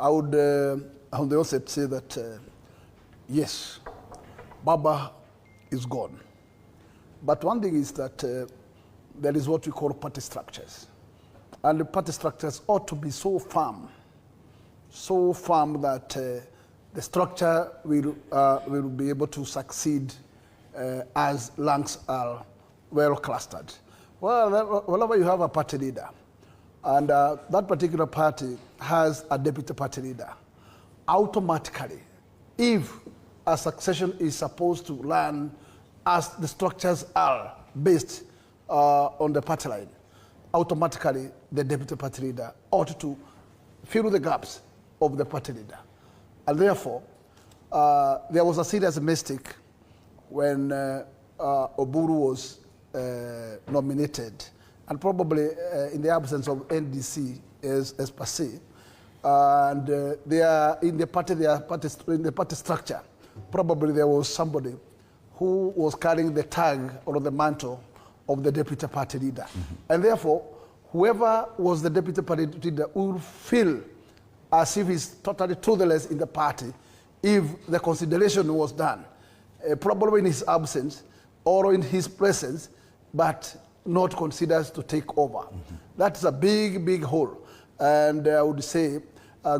I would on the outset say that, yes, Baba is gone. But one thing is that there is what we call party structures. And the party structures ought to be so firm that the structure will be able to succeed as lungs are well clustered. Well, whenever you have a party leader, and that particular party has a deputy party leader, automatically, if a succession is supposed to run as the structures are based on the party line, automatically the deputy party leader ought to fill the gaps of the party leader. And therefore, there was a serious mistake when Oburu was nominated, and probably in the absence of NDC as per se, and they are in the party structure. Probably there was somebody who was carrying the tag or the mantle of the deputy party leader, and therefore, whoever was the deputy party leader will feel as if he's totally toothless in the party if the consideration was done, probably in his absence or in his presence, but not considered to take over. That's a big, big hole. And I would say,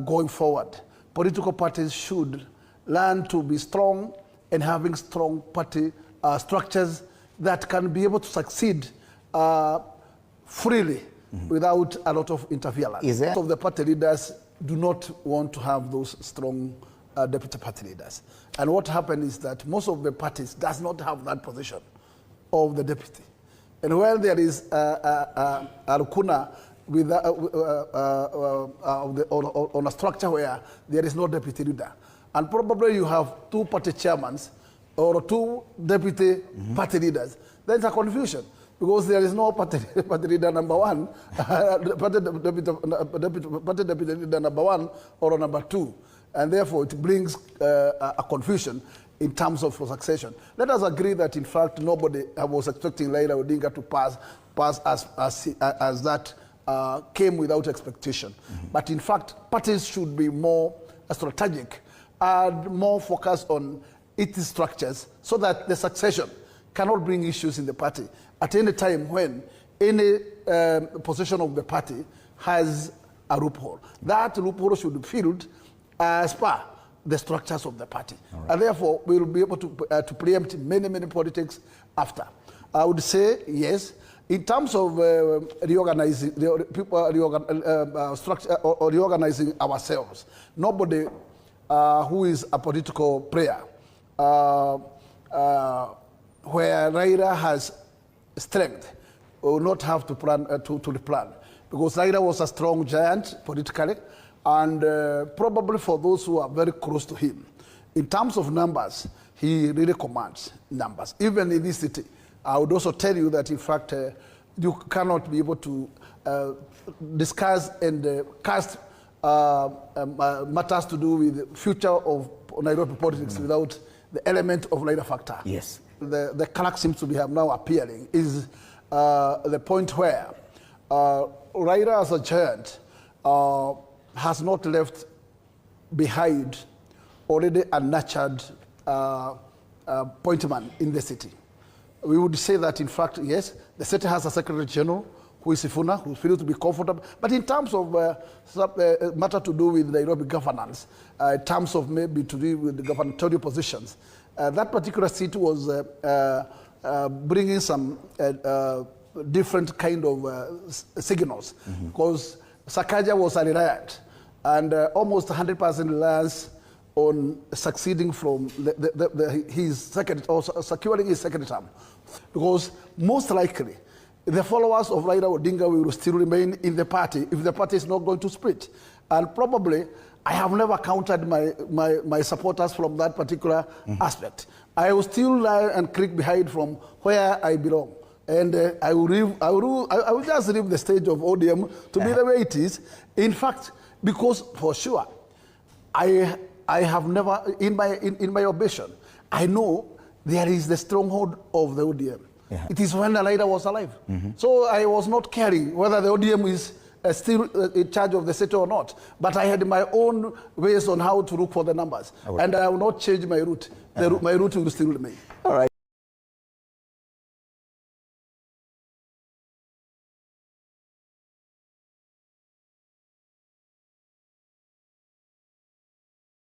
going forward, political parties should learn to be strong and having strong party structures that can be able to succeed freely without a lot of interference. Is there? Most of the party leaders do not want to have those strong deputy party leaders. And what happened is that most of the parties does not have that position of the deputy. And when there is a lacuna with, on a structure where there is no deputy leader, and probably you have two party chairmen or two deputy party leaders, there's a confusion because there is no party leader number one, party deputy leader number one or number two, and therefore it brings a confusion in terms of succession. Let us agree that, in fact, nobody was expecting Raila Odinga to pass as that came without expectation. But in fact, parties should be more strategic and more focused on its structures so that the succession cannot bring issues in the party at any time when any position of the party has a loophole. That loophole should be filled as per the structures of the party. Right. And therefore, we will be able to preempt many, many politics after. I would say, yes, in terms of reorganizing ourselves, nobody who is a political player, where Raila has strength, will not have to plan to replan, because Raila was a strong giant politically, and probably for those who are very close to him, in terms of numbers, he really commands numbers. Even in this city, I would also tell you that, in fact, you cannot be able to discuss and cast matters to do with the future of Nairobi politics without the element of Raila factor. Yes. The crack seems to be now appearing is the point where Raila as a giant has not left behind already a nurtured appointment in the city. We would say that, in fact, yes, the city has a Secretary General who is Sifuna, who feels to be comfortable. But in terms of matter to do with Nairobi governance, in terms of maybe to do with the gubernatorial positions, that particular seat was bringing some different kind of signals, because Sakaja was a reliant, and almost 100% reliance on succeeding from his second, or securing his second term, because most likely the followers of Raila Odinga will still remain in the party if the party is not going to split. And probably, I have never counted my supporters from that particular aspect. I will still lie and creep behind from where I belong. And I will just leave the stage of ODM to be the way it is. In fact, because for sure, I have never, in my ambition, I know there is the stronghold of the ODM. It is when Raila was alive. So I was not caring whether the ODM is still in charge of the city or not. But I had my own ways on how to look for the numbers. And I will not change my route. My route will still remain. All right.